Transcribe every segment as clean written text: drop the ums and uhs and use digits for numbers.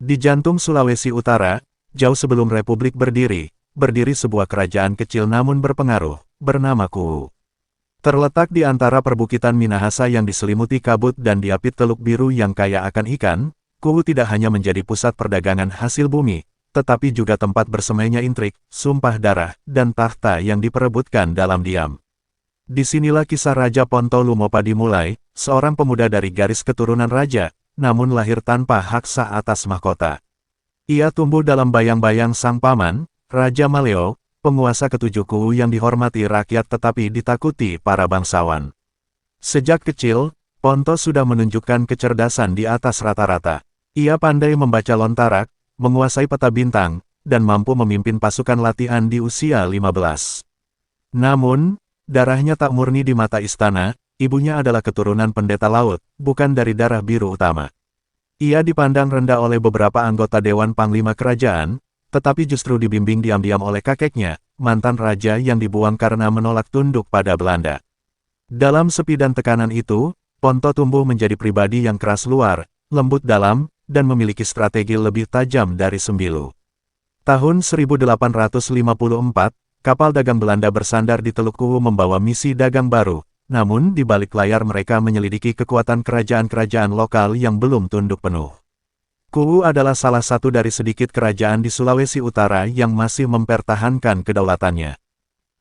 Di jantung Sulawesi Utara, jauh sebelum Republik berdiri sebuah kerajaan kecil namun berpengaruh, bernama Kuwu. Terletak di antara perbukitan Minahasa yang diselimuti kabut dan diapit Teluk Biru yang kaya akan ikan, Kuwu tidak hanya menjadi pusat perdagangan hasil bumi, tetapi juga tempat bersemainya intrik, sumpah darah, dan tahta yang diperebutkan dalam diam. Disinilah kisah Raja Ponto Lumopa dimulai, seorang pemuda dari garis keturunan raja, namun lahir tanpa hak sah atas mahkota. Ia tumbuh dalam bayang-bayang sang paman, Raja Maleo, penguasa ketujuh Kuwu yang dihormati rakyat tetapi ditakuti para bangsawan. Sejak kecil, Ponto sudah menunjukkan kecerdasan di atas rata-rata. Ia pandai membaca lontarak, menguasai peta bintang, dan mampu memimpin pasukan latihan di usia 15. Namun, darahnya tak murni di mata istana. Ibunya adalah keturunan pendeta laut, bukan dari darah biru utama. Ia dipandang rendah oleh beberapa anggota Dewan Panglima Kerajaan, tetapi justru dibimbing diam-diam oleh kakeknya, mantan raja yang dibuang karena menolak tunduk pada Belanda. Dalam sepi dan tekanan itu, Ponto tumbuh menjadi pribadi yang keras luar, lembut dalam, dan memiliki strategi lebih tajam dari sembilu. Tahun 1854, kapal dagang Belanda bersandar di Teluk Kuwu membawa misi dagang baru. Namun di balik layar mereka menyelidiki kekuatan kerajaan-kerajaan lokal yang belum tunduk penuh. Kuwu adalah salah satu dari sedikit kerajaan di Sulawesi Utara yang masih mempertahankan kedaulatannya.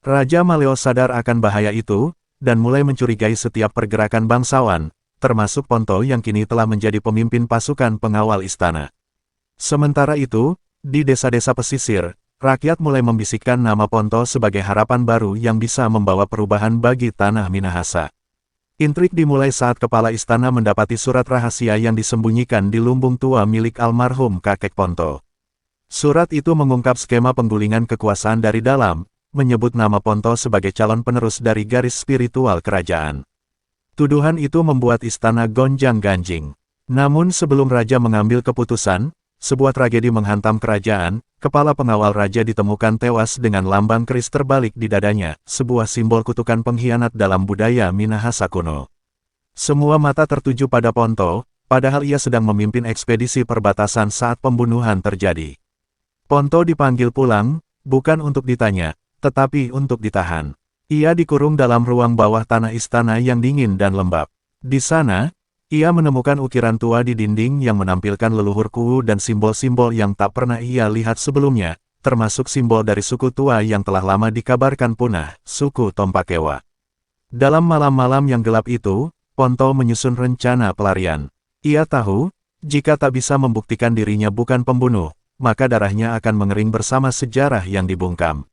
Raja Maleo sadar akan bahaya itu, dan mulai mencurigai setiap pergerakan bangsawan, termasuk Ponto yang kini telah menjadi pemimpin pasukan pengawal istana. Sementara itu, di desa-desa pesisir, rakyat mulai membisikkan nama Ponto sebagai harapan baru yang bisa membawa perubahan bagi tanah Minahasa. Intrik dimulai saat kepala istana mendapati surat rahasia yang disembunyikan di lumbung tua milik almarhum kakek Ponto. Surat itu mengungkap skema penggulingan kekuasaan dari dalam, menyebut nama Ponto sebagai calon penerus dari garis spiritual kerajaan. Tuduhan itu membuat istana gonjang-ganjing. Namun sebelum raja mengambil keputusan, sebuah tragedi menghantam kerajaan. Kepala pengawal raja ditemukan tewas dengan lambang keris terbalik di dadanya, sebuah simbol kutukan pengkhianat dalam budaya Minahasa kuno. Semua mata tertuju pada Ponto, padahal ia sedang memimpin ekspedisi perbatasan saat pembunuhan terjadi. Ponto dipanggil pulang, bukan untuk ditanya, tetapi untuk ditahan. Ia dikurung dalam ruang bawah tanah istana yang dingin dan lembab. Di sana, ia menemukan ukiran tua di dinding yang menampilkan leluhur Kuwu dan simbol-simbol yang tak pernah ia lihat sebelumnya, termasuk simbol dari suku tua yang telah lama dikabarkan punah, suku Tompakewa. Dalam malam-malam yang gelap itu, Ponto menyusun rencana pelarian. Ia tahu, jika tak bisa membuktikan dirinya bukan pembunuh, maka darahnya akan mengering bersama sejarah yang dibungkam.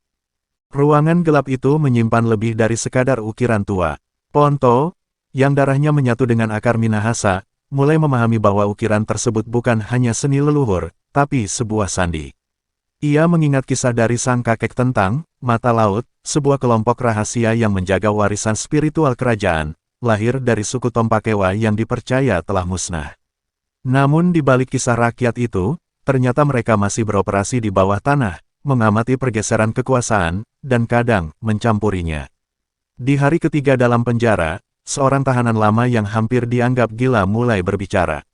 Ruangan gelap itu menyimpan lebih dari sekadar ukiran tua. Ponto, yang darahnya menyatu dengan akar Minahasa, mulai memahami bahwa ukiran tersebut bukan hanya seni leluhur, tapi sebuah sandi. Ia mengingat kisah dari sang kakek tentang mata laut, sebuah kelompok rahasia yang menjaga warisan spiritual kerajaan, lahir dari suku Tompakewa yang dipercaya telah musnah. Namun di balik kisah rakyat itu, ternyata mereka masih beroperasi di bawah tanah, mengamati pergeseran kekuasaan, dan kadang mencampurinya. Di hari ketiga dalam penjara, seorang tahanan lama yang hampir dianggap gila mulai berbicara.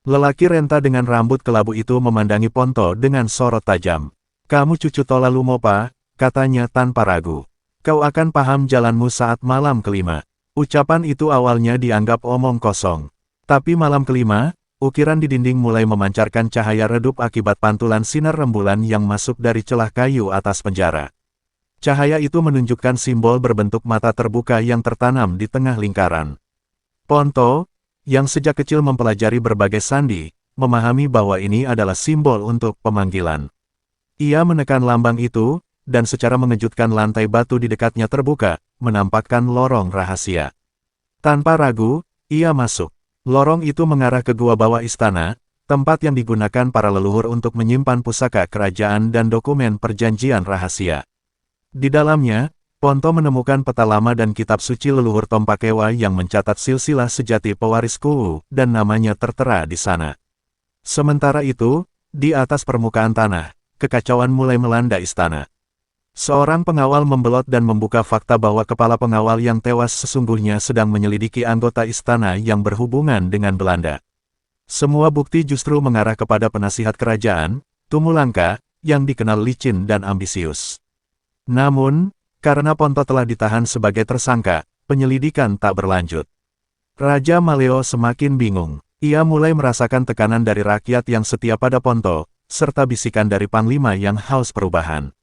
Lelaki renta dengan rambut kelabu itu memandangi Ponto dengan sorot tajam. "Kamu cucu Tola Lumopa," katanya tanpa ragu. "Kau akan paham jalanmu saat malam kelima." Ucapan itu awalnya dianggap omong kosong. Tapi malam kelima, ukiran di dinding mulai memancarkan cahaya redup akibat pantulan sinar rembulan yang masuk dari celah kayu atas penjara. Cahaya itu menunjukkan simbol berbentuk mata terbuka yang tertanam di tengah lingkaran. Ponto, yang sejak kecil mempelajari berbagai sandi, memahami bahwa ini adalah simbol untuk pemanggilan. Ia menekan lambang itu, dan secara mengejutkan lantai batu di dekatnya terbuka, menampakkan lorong rahasia. Tanpa ragu, ia masuk. Lorong itu mengarah ke gua bawah istana, tempat yang digunakan para leluhur untuk menyimpan pusaka kerajaan dan dokumen perjanjian rahasia. Di dalamnya, Ponto menemukan peta lama dan kitab suci leluhur Tompakewa yang mencatat silsilah sejati pewaris Kuwu, dan namanya tertera di sana. Sementara itu, di atas permukaan tanah, kekacauan mulai melanda istana. Seorang pengawal membelot dan membuka fakta bahwa kepala pengawal yang tewas sesungguhnya sedang menyelidiki anggota istana yang berhubungan dengan Belanda. Semua bukti justru mengarah kepada penasihat kerajaan, Tumulangka, yang dikenal licin dan ambisius. Namun, karena Ponto telah ditahan sebagai tersangka, penyelidikan tak berlanjut. Raja Maleo semakin bingung. Ia mulai merasakan tekanan dari rakyat yang setia pada Ponto, serta bisikan dari panglima yang haus perubahan.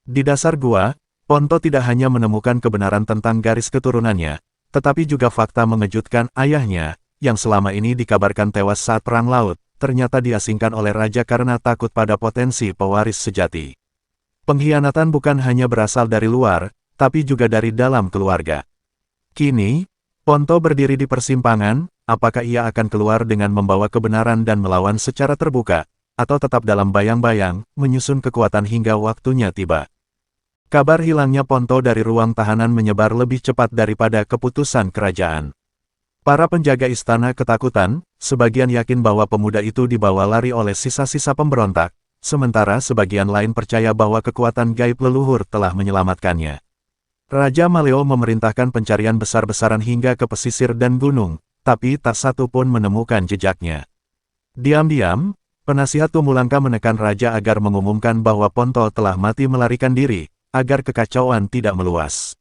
Di dasar gua, Ponto tidak hanya menemukan kebenaran tentang garis keturunannya, tetapi juga fakta mengejutkan ayahnya, yang selama ini dikabarkan tewas saat perang laut, ternyata diasingkan oleh raja karena takut pada potensi pewaris sejati. Pengkhianatan bukan hanya berasal dari luar, tapi juga dari dalam keluarga. Kini, Ponto berdiri di persimpangan, apakah ia akan keluar dengan membawa kebenaran dan melawan secara terbuka, atau tetap dalam bayang-bayang, menyusun kekuatan hingga waktunya tiba. Kabar hilangnya Ponto dari ruang tahanan menyebar lebih cepat daripada keputusan kerajaan. Para penjaga istana ketakutan, sebagian yakin bahwa pemuda itu dibawa lari oleh sisa-sisa pemberontak, sementara sebagian lain percaya bahwa kekuatan gaib leluhur telah menyelamatkannya. Raja Maleo memerintahkan pencarian besar-besaran hingga ke pesisir dan gunung, tapi tak satu pun menemukan jejaknya. Diam-diam, penasihat Tumulangka menekan raja agar mengumumkan bahwa Ponto telah mati melarikan diri, agar kekacauan tidak meluas.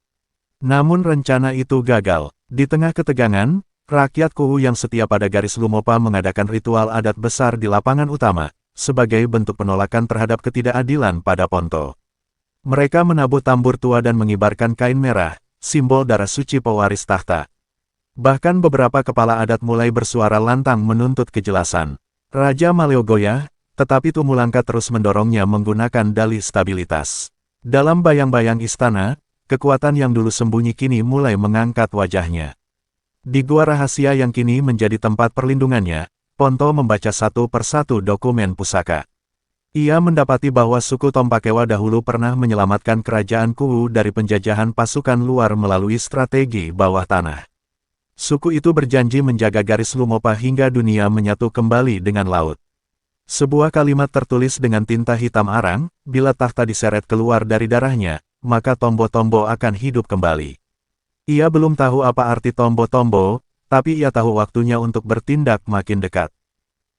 Namun rencana itu gagal. Di tengah ketegangan, rakyat Kuwu yang setia pada garis Lumopa mengadakan ritual adat besar di lapangan utama, sebagai bentuk penolakan terhadap ketidakadilan pada Ponto. Mereka menabuh tambur tua dan mengibarkan kain merah, simbol darah suci pewaris tahta. Bahkan beberapa kepala adat mulai bersuara lantang menuntut kejelasan. Raja Maleo goyah, tetapi Tumulangka terus mendorongnya menggunakan dalih stabilitas. Dalam bayang-bayang istana, kekuatan yang dulu sembunyi kini mulai mengangkat wajahnya. Di gua rahasia yang kini menjadi tempat perlindungannya, Ponto membaca satu persatu dokumen pusaka. Ia mendapati bahwa suku Tompakewa dahulu pernah menyelamatkan kerajaan Kuwu dari penjajahan pasukan luar melalui strategi bawah tanah. Suku itu berjanji menjaga garis Lumopa hingga dunia menyatu kembali dengan laut. Sebuah kalimat tertulis dengan tinta hitam arang, bila tahta diseret keluar dari darahnya, maka Tombo-Tombo akan hidup kembali. Ia belum tahu apa arti Tombo-Tombo, tapi ia tahu waktunya untuk bertindak makin dekat.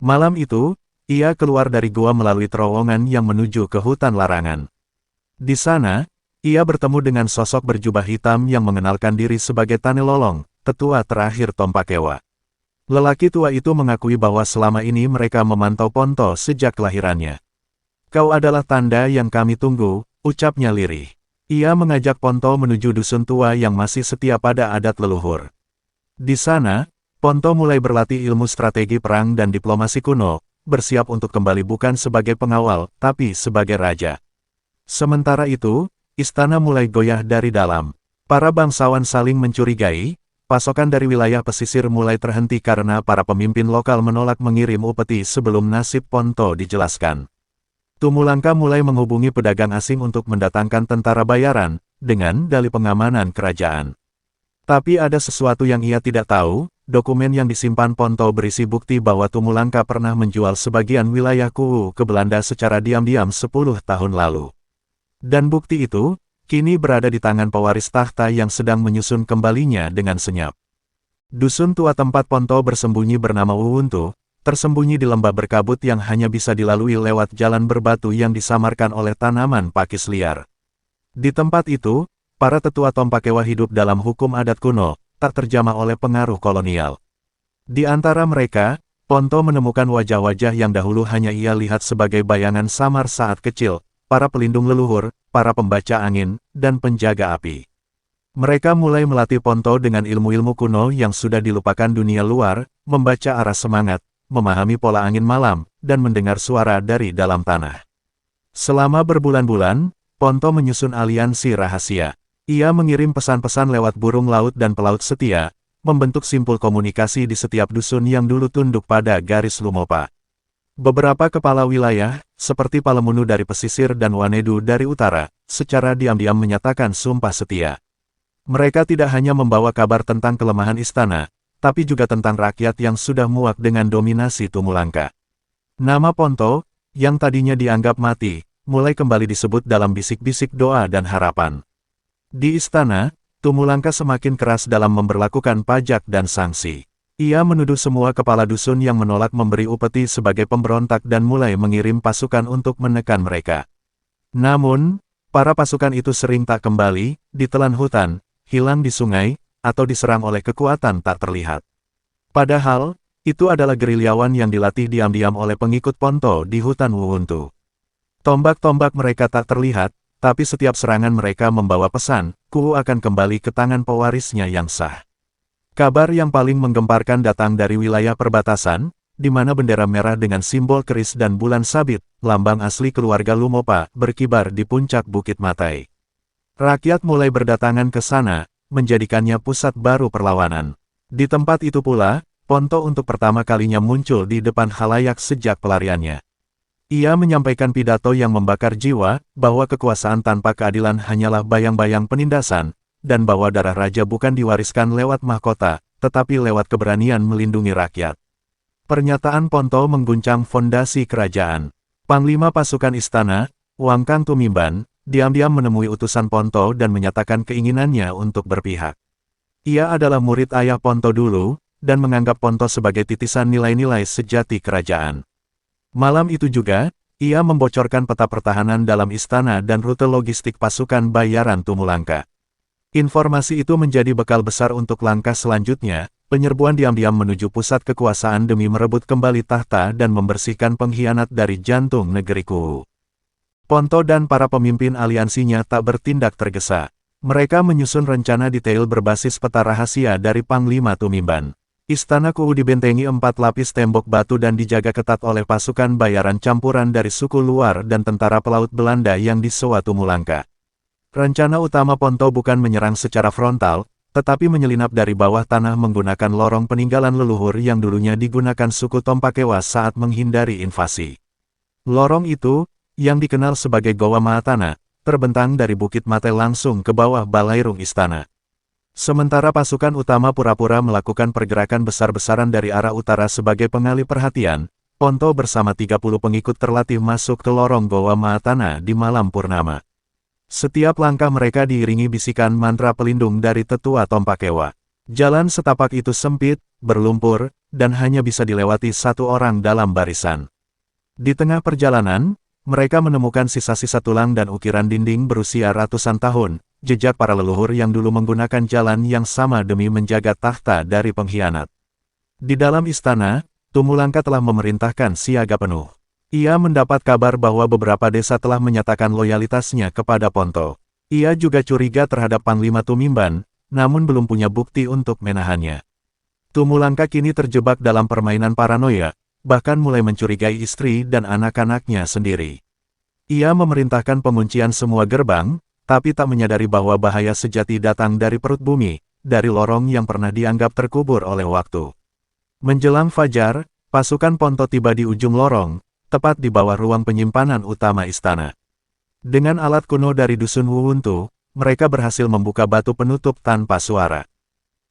Malam itu, ia keluar dari gua melalui terowongan yang menuju ke hutan larangan. Di sana, ia bertemu dengan sosok berjubah hitam yang mengenalkan diri sebagai Tanelolong, tetua terakhir Tompakewa. Lelaki tua itu mengakui bahwa selama ini mereka memantau Ponto sejak kelahirannya. "Kau adalah tanda yang kami tunggu," ucapnya lirih. Ia mengajak Ponto menuju dusun tua yang masih setia pada adat leluhur. Di sana, Ponto mulai berlatih ilmu strategi perang dan diplomasi kuno, bersiap untuk kembali bukan sebagai pengawal, tapi sebagai raja. Sementara itu, istana mulai goyah dari dalam. Para bangsawan saling mencurigai, pasokan dari wilayah pesisir mulai terhenti karena para pemimpin lokal menolak mengirim upeti sebelum nasib Ponto dijelaskan. Tumulangka mulai menghubungi pedagang asing untuk mendatangkan tentara bayaran, dengan dalih pengamanan kerajaan. Tapi ada sesuatu yang ia tidak tahu, dokumen yang disimpan Ponto berisi bukti bahwa Tumulangka pernah menjual sebagian wilayah Kuwu ke Belanda secara diam-diam 10 tahun lalu. Dan bukti itu, kini berada di tangan pewaris tahta yang sedang menyusun kembalinya dengan senyap. Dusun tua tempat Ponto bersembunyi bernama Wuwuntu, tersembunyi di lembah berkabut yang hanya bisa dilalui lewat jalan berbatu yang disamarkan oleh tanaman pakis liar. Di tempat itu, para tetua Tompakewa hidup dalam hukum adat kuno, tak terjamah oleh pengaruh kolonial. Di antara mereka, Ponto menemukan wajah-wajah yang dahulu hanya ia lihat sebagai bayangan samar saat kecil, para pelindung leluhur, para pembaca angin, dan penjaga api. Mereka mulai melatih Ponto dengan ilmu-ilmu kuno yang sudah dilupakan dunia luar, membaca arah semangat, memahami pola angin malam, dan mendengar suara dari dalam tanah. Selama berbulan-bulan, Ponto menyusun aliansi rahasia. Ia mengirim pesan-pesan lewat burung laut dan pelaut setia, membentuk simpul komunikasi di setiap dusun yang dulu tunduk pada garis Lumopa. Beberapa kepala wilayah, seperti Palemunu dari pesisir dan Wanedu dari utara, secara diam-diam menyatakan sumpah setia. Mereka tidak hanya membawa kabar tentang kelemahan istana, tapi juga tentang rakyat yang sudah muak dengan dominasi Tumulangka. Nama Ponto, yang tadinya dianggap mati, mulai kembali disebut dalam bisik-bisik doa dan harapan. Di istana, Tumulangka semakin keras dalam memberlakukan pajak dan sanksi. Ia menuduh semua kepala dusun yang menolak memberi upeti sebagai pemberontak dan mulai mengirim pasukan untuk menekan mereka. Namun, para pasukan itu sering tak kembali, ditelan hutan, hilang di sungai, atau diserang oleh kekuatan tak terlihat. Padahal, itu adalah gerilyawan yang dilatih diam-diam oleh pengikut Ponto di hutan Wuhuntu. Tombak-tombak mereka tak terlihat, tapi setiap serangan mereka membawa pesan, Kuwu akan kembali ke tangan pewarisnya yang sah. Kabar yang paling menggemparkan datang dari wilayah perbatasan, di mana bendera merah dengan simbol keris dan bulan sabit, lambang asli keluarga Lumopa, berkibar di puncak Bukit Matai. Rakyat mulai berdatangan ke sana, menjadikannya pusat baru perlawanan. Di tempat itu pula, Ponto untuk pertama kalinya muncul di depan khalayak sejak pelariannya. Ia menyampaikan pidato yang membakar jiwa, bahwa kekuasaan tanpa keadilan hanyalah bayang-bayang penindasan, dan bahwa darah raja bukan diwariskan lewat mahkota, tetapi lewat keberanian melindungi rakyat. Pernyataan Ponto mengguncang fondasi kerajaan. Panglima pasukan istana, Wangkang Tumimban, diam-diam menemui utusan Ponto dan menyatakan keinginannya untuk berpihak. Ia adalah murid ayah Ponto dulu, dan menganggap Ponto sebagai titisan nilai-nilai sejati kerajaan. Malam itu juga, ia membocorkan peta pertahanan dalam istana dan rute logistik pasukan bayaran Tumulangka. Informasi itu menjadi bekal besar untuk langkah selanjutnya, penyerbuan diam-diam menuju pusat kekuasaan demi merebut kembali tahta dan membersihkan pengkhianat dari jantung negeri Kuwu. Ponto dan para pemimpin aliansinya tak bertindak tergesa. Mereka menyusun rencana detail berbasis peta rahasia dari Panglima Tumimban. Istana Kuwu dibentengi 4 lapis tembok batu dan dijaga ketat oleh pasukan bayaran campuran dari suku luar dan tentara pelaut Belanda yang disewa Tumulangka. Rencana utama Ponto bukan menyerang secara frontal, tetapi menyelinap dari bawah tanah menggunakan lorong peninggalan leluhur yang dulunya digunakan suku Tompakewa saat menghindari invasi. Lorong itu, yang dikenal sebagai Goa Mahatana, terbentang dari Bukit Matai langsung ke bawah balairung istana. Sementara pasukan utama pura-pura melakukan pergerakan besar-besaran dari arah utara sebagai pengalih perhatian, Ponto bersama 30 pengikut terlatih masuk ke lorong Goa Mahatana di malam purnama. Setiap langkah mereka diiringi bisikan mantra pelindung dari tetua Tompakewa. Jalan setapak itu sempit, berlumpur, dan hanya bisa dilewati satu orang dalam barisan. Di tengah perjalanan, mereka menemukan sisa-sisa tulang dan ukiran dinding berusia ratusan tahun, jejak para leluhur yang dulu menggunakan jalan yang sama demi menjaga tahta dari pengkhianat. Di dalam istana, Tumulangka telah memerintahkan siaga penuh. Ia mendapat kabar bahwa beberapa desa telah menyatakan loyalitasnya kepada Ponto. Ia juga curiga terhadap Panglima Tumimban, namun belum punya bukti untuk menahannya. Tumulangka kini terjebak dalam permainan paranoia, bahkan mulai mencurigai istri dan anak-anaknya sendiri. Ia memerintahkan penguncian semua gerbang, tapi tak menyadari bahwa bahaya sejati datang dari perut bumi, dari lorong yang pernah dianggap terkubur oleh waktu. Menjelang fajar, pasukan Ponto tiba di ujung lorong, tepat di bawah ruang penyimpanan utama istana. Dengan alat kuno dari dusun Wuhuntu, mereka berhasil membuka batu penutup tanpa suara.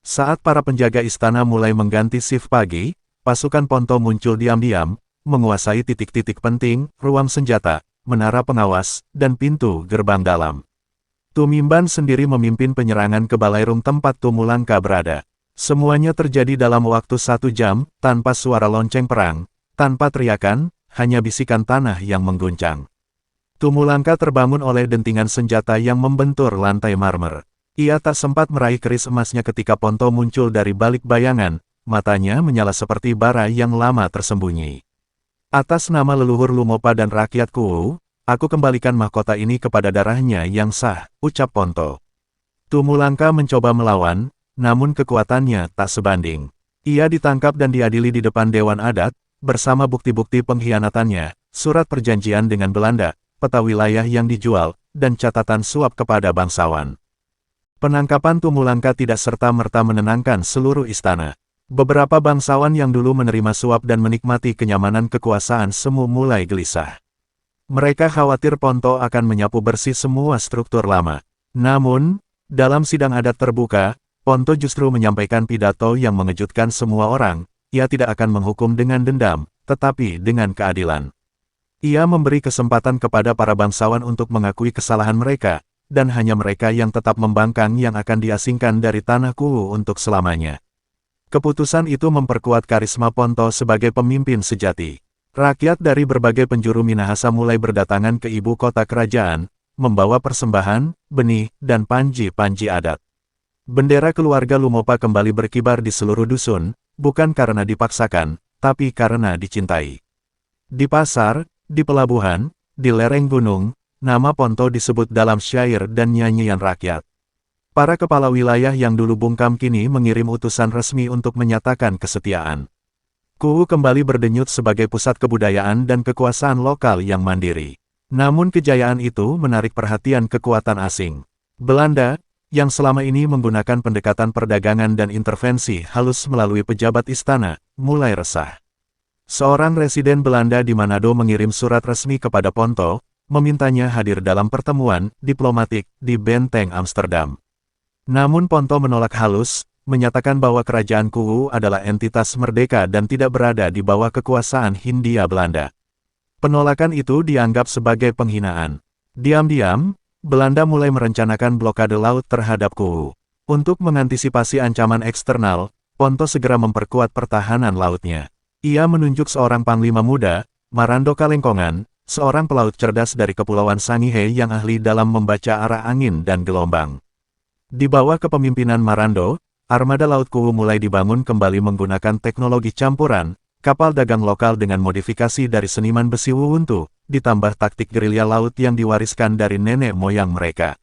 Saat para penjaga istana mulai mengganti shift pagi, pasukan Ponto muncul diam-diam, menguasai titik-titik penting, ruang senjata, menara pengawas, dan pintu gerbang dalam. Tumimban sendiri memimpin penyerangan ke balairung tempat Tumulangka berada. Semuanya terjadi dalam waktu 1 jam, tanpa suara lonceng perang, tanpa teriakan, hanya bisikan tanah yang mengguncang. Tumulangka terbangun oleh dentingan senjata yang membentur lantai marmer. Ia tak sempat meraih keris emasnya ketika Ponto muncul dari balik bayangan, matanya menyala seperti bara yang lama tersembunyi. Atas nama leluhur Lumopa dan rakyat Kuwu, aku kembalikan mahkota ini kepada darahnya yang sah, ucap Ponto. Tumulangka mencoba melawan, namun kekuatannya tak sebanding. Ia ditangkap dan diadili di depan Dewan Adat, bersama bukti-bukti pengkhianatannya, surat perjanjian dengan Belanda, peta wilayah yang dijual, dan catatan suap kepada bangsawan. Penangkapan Tumulangka tidak serta-merta menenangkan seluruh istana. Beberapa bangsawan yang dulu menerima suap dan menikmati kenyamanan kekuasaan semu mulai gelisah. Mereka khawatir Ponto akan menyapu bersih semua struktur lama. Namun, dalam sidang adat terbuka, Ponto justru menyampaikan pidato yang mengejutkan semua orang. Ia tidak akan menghukum dengan dendam, tetapi dengan keadilan. Ia memberi kesempatan kepada para bangsawan untuk mengakui kesalahan mereka, dan hanya mereka yang tetap membangkang yang akan diasingkan dari tanah Kuwu untuk selamanya. Keputusan itu memperkuat karisma Ponto sebagai pemimpin sejati. Rakyat dari berbagai penjuru Minahasa mulai berdatangan ke ibu kota kerajaan, membawa persembahan, benih, dan panji-panji adat. Bendera keluarga Lumopa kembali berkibar di seluruh dusun, bukan karena dipaksakan, tapi karena dicintai. Di pasar, di pelabuhan, di lereng gunung, nama Ponto disebut dalam syair dan nyanyian rakyat. Para kepala wilayah yang dulu bungkam kini mengirim utusan resmi untuk menyatakan kesetiaan. Kuwu kembali berdenyut sebagai pusat kebudayaan dan kekuasaan lokal yang mandiri. Namun kejayaan itu menarik perhatian kekuatan asing. Belanda, yang selama ini menggunakan pendekatan perdagangan dan intervensi halus melalui pejabat istana, mulai resah. Seorang residen Belanda di Manado mengirim surat resmi kepada Ponto, memintanya hadir dalam pertemuan diplomatik di Benteng Amsterdam. Namun Ponto menolak halus, menyatakan bahwa kerajaan Kuwu adalah entitas merdeka dan tidak berada di bawah kekuasaan Hindia Belanda. Penolakan itu dianggap sebagai penghinaan. Diam-diam, Belanda mulai merencanakan blokade laut terhadap Kuwu. Untuk mengantisipasi ancaman eksternal, Ponto segera memperkuat pertahanan lautnya. Ia menunjuk seorang panglima muda, Marando Kalengkongan, seorang pelaut cerdas dari Kepulauan Sangihe yang ahli dalam membaca arah angin dan gelombang. Di bawah kepemimpinan Marando, armada laut Kuwu mulai dibangun kembali menggunakan teknologi campuran, kapal dagang lokal dengan modifikasi dari seniman besi Wuwuntu, ditambah taktik gerilya laut yang diwariskan dari nenek moyang mereka.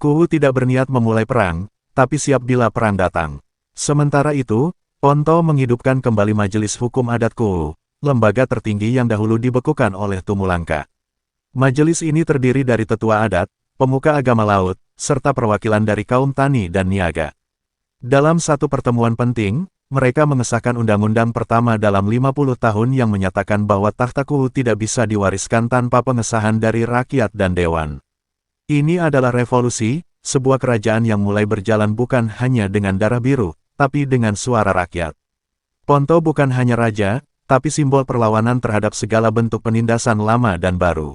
Kuwu tidak berniat memulai perang, tapi siap bila perang datang. Sementara itu, Ponto menghidupkan kembali Majelis Hukum Adat Kuwu, lembaga tertinggi yang dahulu dibekukan oleh Tumulangka. Majelis ini terdiri dari tetua adat, pemuka agama laut, serta perwakilan dari kaum tani dan niaga. Dalam satu pertemuan penting, mereka mengesahkan undang-undang pertama dalam 50 tahun yang menyatakan bahwa takhta Kuwu tidak bisa diwariskan tanpa pengesahan dari rakyat dan dewan. Ini adalah revolusi, sebuah kerajaan yang mulai berjalan bukan hanya dengan darah biru, tapi dengan suara rakyat. Ponto bukan hanya raja, tapi simbol perlawanan terhadap segala bentuk penindasan lama dan baru.